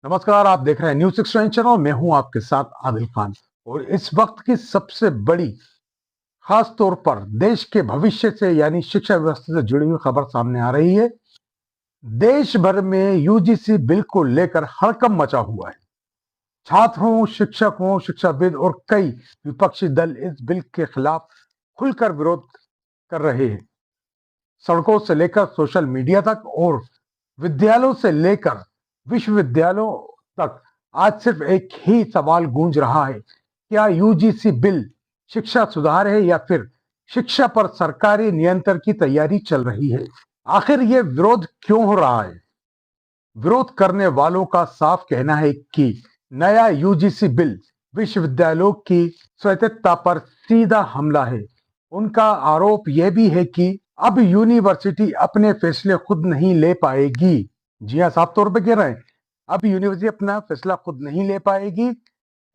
नमस्कार, आप देख रहे हैं न्यूज 6 चैनल। मैं हूं आपके साथ आदिल खान। और इस वक्त की सबसे बड़ी, खास तौर पर देश के भविष्य से यानी शिक्षा व्यवस्था से जुड़ी हुई खबर सामने आ रही है। देश भर में यूजीसी बिल को लेकर हड़कंप मचा हुआ है। छात्रों, शिक्षकों, शिक्षाविद और कई विपक्षी दल इस बिल के खिलाफ खुलकर विरोध कर रहे हैं। सड़कों से लेकर सोशल मीडिया तक और विद्यालयों से लेकर विश्वविद्यालयों तक आज सिर्फ एक ही सवाल गूंज रहा है, क्या यूजीसी बिल शिक्षा सुधार है या फिर शिक्षा पर सरकारी नियंत्रण की तैयारी चल रही है। आखिर ये विरोध क्यों हो रहा है? विरोध करने वालों का साफ कहना है कि नया यूजीसी बिल विश्वविद्यालयों की स्वायत्तता पर सीधा हमला है। उनका आरोप यह भी है कि अब यूनिवर्सिटी अपने फैसले खुद नहीं ले पाएगी। जी हाँ, साफ तौर पे कह रहे हैं, अब यूनिवर्सिटी अपना फैसला खुद नहीं ले पाएगी।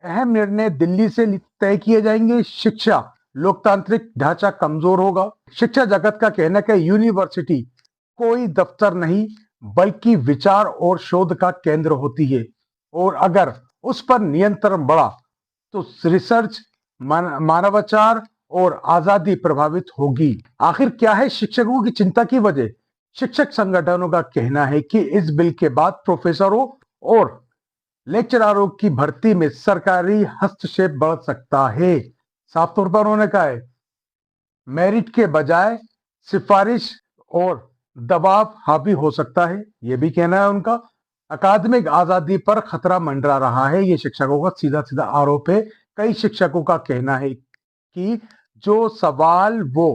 अहम निर्णय दिल्ली से तय किए जाएंगे। शिक्षा लोकतांत्रिक ढांचा कमजोर होगा। शिक्षा जगत का कहना है कि यूनिवर्सिटी कोई दफ्तर नहीं बल्कि विचार और शोध का केंद्र होती है, और अगर उस पर नियंत्रण बढ़ा तो रिसर्च, मानवाचार और आजादी प्रभावित होगी। आखिर क्या है शिक्षकों की चिंता की वजह? शिक्षक संगठनों का कहना है कि इस बिल के बाद प्रोफेसरों और लेक्चररों की भर्ती में सरकारी हस्तक्षेप बढ़ सकता है। साफ तौर पर उन्होंने कहा है, मेरिट के बजाय सिफारिश और दबाव हावी हो सकता है, यह भी कहना है उनका। अकादमिक आजादी पर खतरा मंडरा रहा है, यह शिक्षकों का सीधा सीधा आरोप है। कई शिक्षकों का कहना है कि जो सवाल वो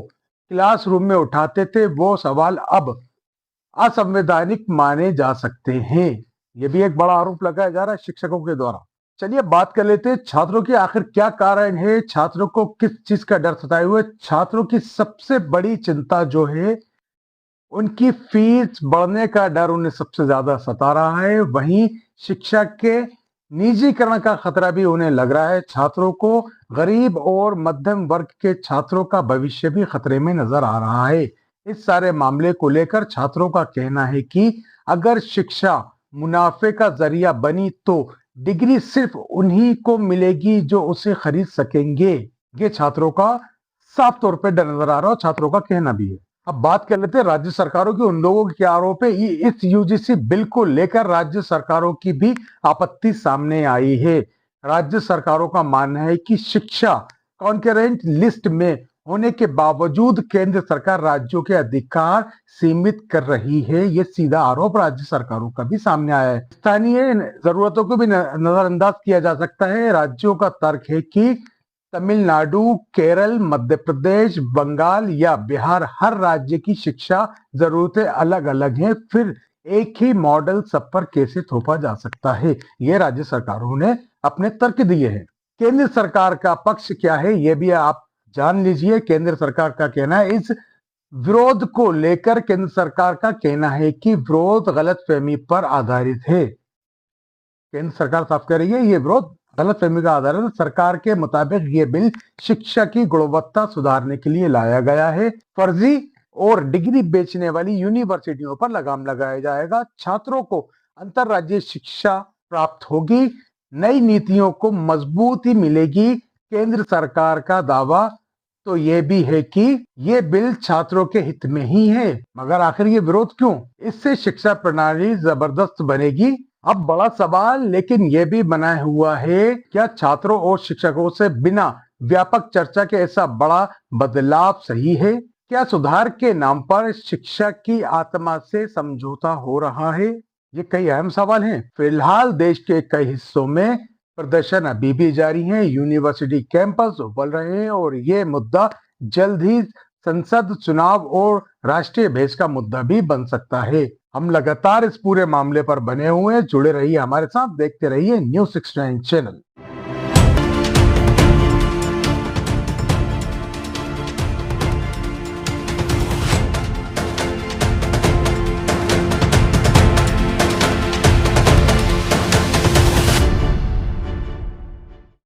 क्लासरूम में उठाते थे वो सवाल अब असंवैधानिक माने जा सकते हैं। यह भी एक बड़ा आरोप लगाया जा रहा है शिक्षकों के द्वारा। चलिए बात कर लेते हैं छात्रों की। आखिर क्या कारण है, छात्रों को किस चीज का डर सताए हुए? छात्रों की सबसे बड़ी चिंता जो है, उनकी फीस बढ़ने का डर उन्हें सबसे ज्यादा सता रहा है। वहीं शिक्षा के निजीकरण का खतरा भी उन्हें लग रहा है। छात्रों को, गरीब और मध्यम वर्ग के छात्रों का भविष्य भी खतरे में नजर आ रहा है। इस सारे मामले को लेकर छात्रों का कहना है कि अगर शिक्षा मुनाफे का जरिया बनी तो डिग्री सिर्फ उन्हीं को मिलेगी जो उसे खरीद सकेंगे। ये छात्रों का साफ तौर पर डर नजर आ रहा है, छात्रों का कहना भी है। अब बात कर लेते हैं राज्य सरकारों की। उन लोगों के क्या आरोप है? इस यूजीसी बिल को लेकर राज्य सरकारों की भी आपत्ति सामने आई है। राज्य सरकारों का मानना है कि शिक्षा कॉन्करेंट लिस्ट में होने के बावजूद केंद्र सरकार राज्यों के अधिकार सीमित कर रही है। यह सीधा आरोप राज्य सरकारों का भी सामने आया है। स्थानीय जरूरतों को भी नजरअंदाज किया जा सकता है। राज्यों का तर्क है कि तमिलनाडु, केरल, मध्य प्रदेश, बंगाल या बिहार, हर राज्य की शिक्षा जरूरतें अलग अलग हैं, फिर एक ही मॉडल सब पर कैसे थोपा जा सकता है? ये राज्य सरकारों ने अपने तर्क दिए हैं। केंद्र सरकार का पक्ष क्या है, यह भी आप जान लीजिए। केंद्र सरकार का कहना है, इस विरोध को लेकर केंद्र सरकार का कहना है कि विरोध गलतफहमी पर आधारित है। केंद्र सरकार साफ कह रही है, ये विरोध गलतफहमी का आधार है। सरकार के मुताबिक ये बिल शिक्षा की गुणवत्ता सुधारने के लिए लाया गया है। फर्जी और डिग्री बेचने वाली यूनिवर्सिटियों पर लगाम लगाया जाएगा। छात्रों को अंतरराज्यीय शिक्षा प्राप्त होगी। नई नीतियों को मजबूती मिलेगी। केंद्र सरकार का दावा तो यह भी है कि ये बिल छात्रों के हित में ही है। मगर आखिर ये विरोध क्यों? इससे शिक्षा प्रणाली जबरदस्त बनेगी। अब बड़ा सवाल लेकिन यह भी बना हुआ है, क्या छात्रों और शिक्षकों से बिना व्यापक चर्चा के ऐसा बड़ा बदलाव सही है? क्या सुधार के नाम पर शिक्षा की आत्मा से समझौता हो रहा है? ये कई अहम सवाल हैं। फिलहाल देश के कई हिस्सों में प्रदर्शन अभी भी जारी है। यूनिवर्सिटी कैंपस उबल रहे हैं और ये मुद्दा जल्द ही संसद चुनाव और राष्ट्रीय भेष का मुद्दा भी बन सकता है। हम लगातार इस पूरे मामले पर बने हुए हैं। जुड़े रहिए हमारे साथ, देखते रहिए न्यूज़ 6 चैनल।